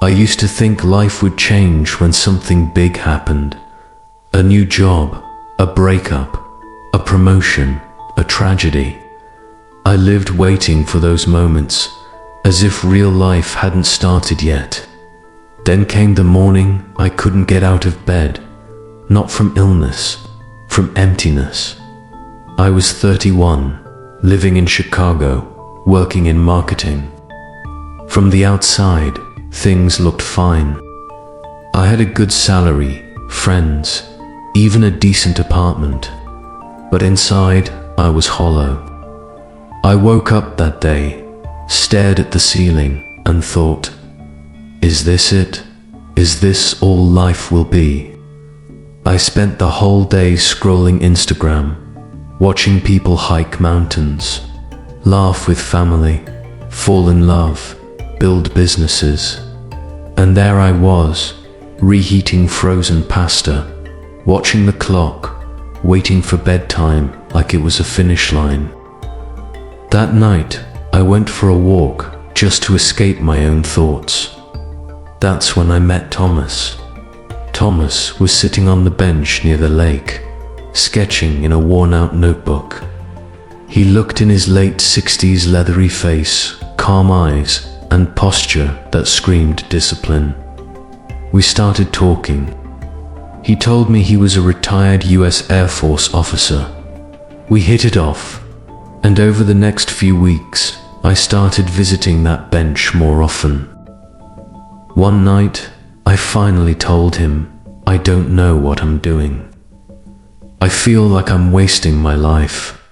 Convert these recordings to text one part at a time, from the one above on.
I used to think life would change when something big happened. A new job, a breakup, a promotion, a tragedy. I lived waiting for those moments, as if real life hadn't started yet. Then came the morning I couldn't get out of bed, not from illness, from emptiness. I was 31, living in Chicago, working in marketing. From the outside, things looked fine. I had a good salary, friends, even a decent apartment. But inside, I was hollow. I woke up that day, stared at the ceiling, and thought, is this it? Is this all life will be? I spent the whole day scrolling Instagram, watching people hike mountains, laugh with family, fall in love, build businesses. And there I was, reheating frozen pasta, watching the clock, waiting for bedtime like it was a finish line. That night, I went for a walk just to escape my own thoughts. That's when I met Thomas. Thomas was sitting on the bench near the lake, sketching in a worn-out notebook. He looked in his late 60s leathery face, calm eyes, and posture that screamed discipline. We started talking. He told me he was a retired US Air Force officer. We hit it off, and over the next few weeks, I started visiting that bench more often. One night, I finally told him, I don't know what I'm doing. I feel like I'm wasting my life.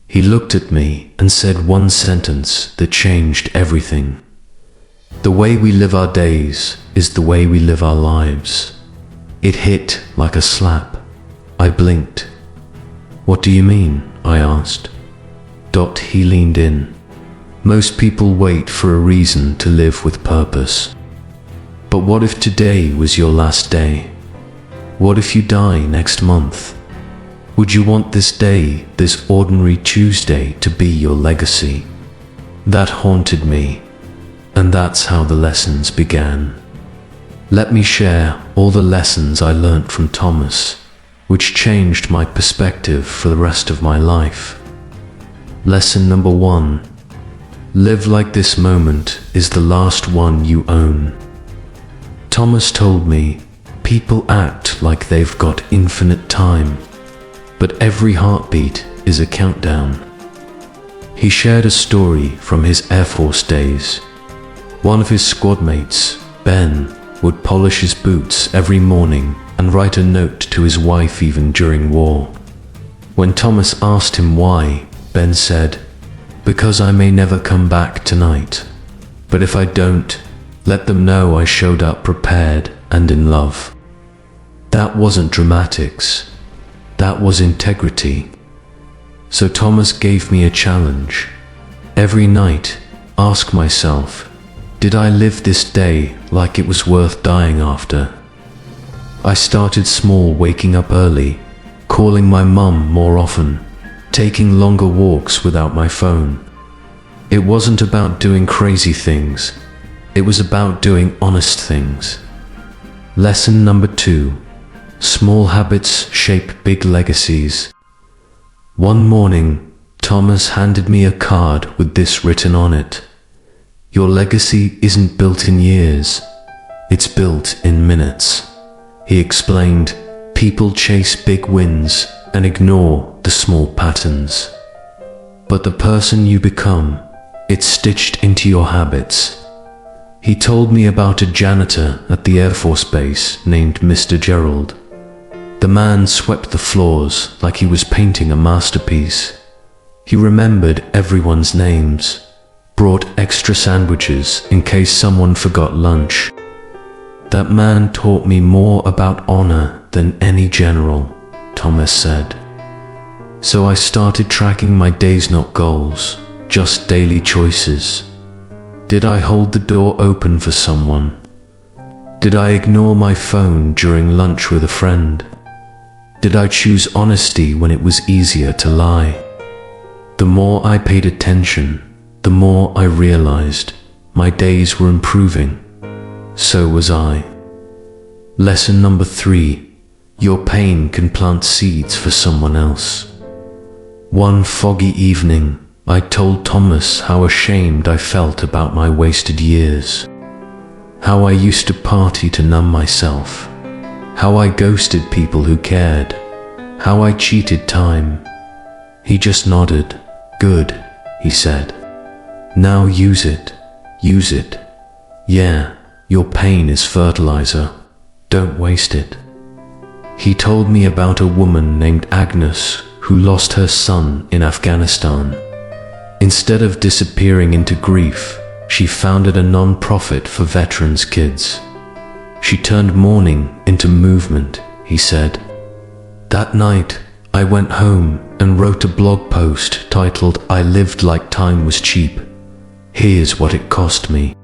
He looked at me and said one sentence that changed everything. The way we live our days is the way we live our lives. It hit like a slap. I blinked. What do you mean? I asked. He leaned in. Most people wait for a reason to live with purpose. But what if today was your last day? What if you die next month? Would you want this day, this ordinary Tuesday, to be your legacy? That haunted me, and that's how the lessons began. Let me share all the lessons I learned from Thomas, which changed my perspective for the rest of my life. Lesson number 1. Live like this moment is the last one you own. Thomas told me, people act like they've got infinite time, but every heartbeat is a countdown. He shared a story from his Air Force days. One of his squad mates, Ben, would polish his boots every morning and write a note to his wife even during war. When Thomas asked him why, Ben said, because I may never come back tonight. But if I don't, let them know I showed up prepared and in love. That wasn't dramatics. That was integrity. So Thomas gave me a challenge. Every night, ask myself, did I live this day like it was worth dying after? I started small, waking up early, calling my mum more often, taking longer walks without my phone. It wasn't about doing crazy things. It was about doing honest things. Lesson number 2. Small habits shape big legacies. One morning, Thomas handed me a card with this written on it. Your legacy isn't built in years. It's built in minutes. He explained, people chase big wins and ignore the small patterns. But the person you become, it's stitched into your habits. He told me about a janitor at the Air Force Base named Mr. Gerald. The man swept the floors like he was painting a masterpiece. He remembered everyone's names, brought extra sandwiches in case someone forgot lunch. That man taught me more about honor than any general, Thomas said. So I started tracking my days, not goals, just daily choices. Did I hold the door open for someone? Did I ignore my phone during lunch with a friend? Did I choose honesty when it was easier to lie? The more I paid attention, the more I realized my days were improving. so was I. Lesson number 3. Your pain can plant seeds for someone else. One foggy evening, I told Thomas how ashamed I felt about my wasted years. How I used to party to numb myself. How I ghosted people who cared. How I cheated time. He just nodded. Good, he said. Now use it. Use it. Yeah, your pain is fertilizer. Don't waste it. He told me about a woman named Agnes who lost her son in Afghanistan. Instead of disappearing into grief, she founded a non-profit for veterans' kids. She turned mourning into movement, he said. That night, I went home and wrote a blog post titled, "I lived like time was cheap. Here's what it cost me."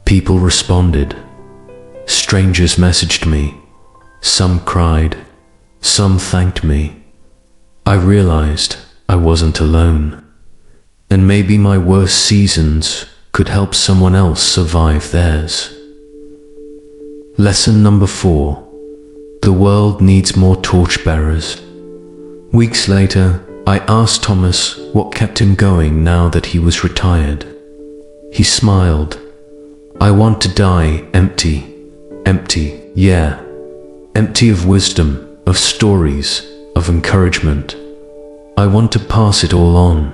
People responded. Strangers messaged me. Some cried. Some thanked me. I realized I wasn't alone. And maybe my worst seasons could help someone else survive theirs. Lesson number 4. The world needs more torchbearers. Weeks later, I asked Thomas what kept him going now that he was retired. He smiled. I want to die empty. Empty, yeah. Empty of wisdom, of stories, of encouragement. I want to pass it all on.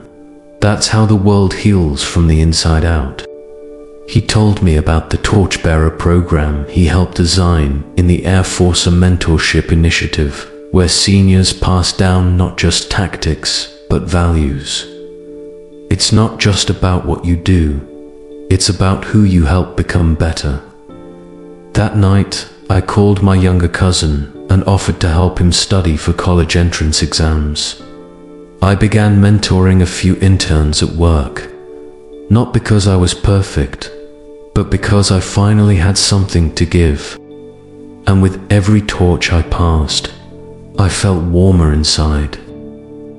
That's how the world heals from the inside out. He told me about the Torchbearer program he helped design in the Air Force, a mentorship initiative where seniors pass down not just tactics, but values. It's not just about what you do, it's about who you help become better. That night, I called my younger cousin and offered to help him study for college entrance exams. I began mentoring a few interns at work, not because I was perfect, but because I finally had something to give. And with every torch I passed, I felt warmer inside.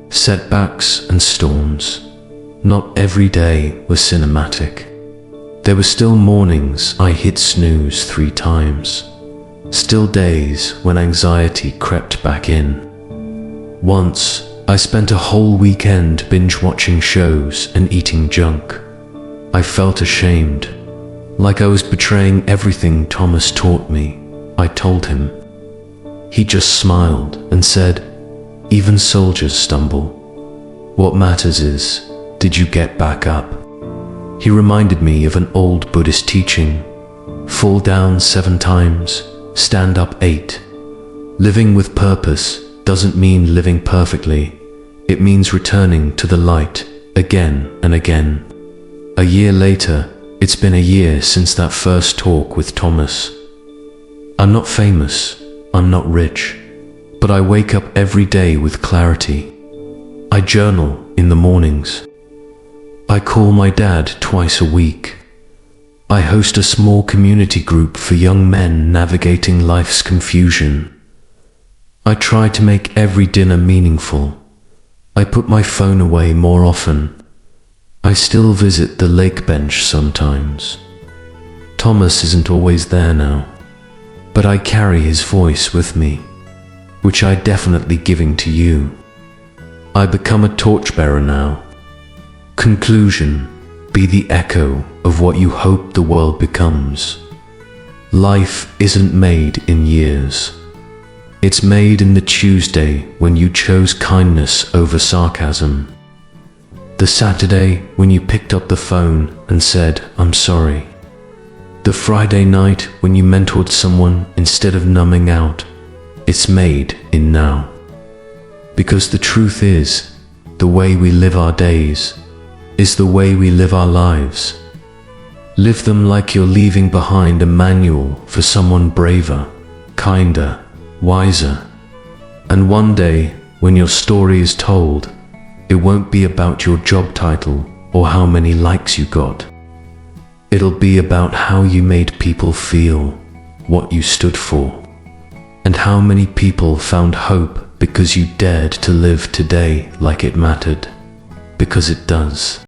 Setbacks and storms. Not every day was cinematic. There were still mornings I hit snooze 3 times. Still days when anxiety crept back in. Once, I spent a whole weekend binge-watching shows and eating junk. I felt ashamed, like I was betraying everything Thomas taught me. I told him. He just smiled and said, "Even soldiers stumble. What matters is, did you get back up?" He reminded me of an old Buddhist teaching. Fall down 7 times, stand up 8. Living with purpose doesn't mean living perfectly. It means returning to the light again and again. A year later, it's been a year since that first talk with Thomas. I'm not famous, I'm not rich, but I wake up every day with clarity. I journal in the mornings. I call my dad twice a week. I host a small community group for young men navigating life's confusion. I try to make every dinner meaningful. I put my phone away more often. I still visit the lake bench sometimes. Thomas isn't always there now, but I carry his voice with me, which I definitely giving to you. I become a torchbearer now. Conclusion: be the echo of what you hope the world becomes. Life isn't made in years. It's made in the Tuesday when you chose kindness over sarcasm. The Saturday when you picked up the phone and said, "I'm sorry." The Friday night when you mentored someone instead of numbing out. It's made in now. Because the truth is, the way we live our days is the way we live our lives. Live them like you're leaving behind a manual for someone braver, kinder, wiser. And one day, when your story is told, it won't be about your job title or how many likes you got. It'll be about how you made people feel, what you stood for, and how many people found hope because you dared to live today like it mattered. Because it does.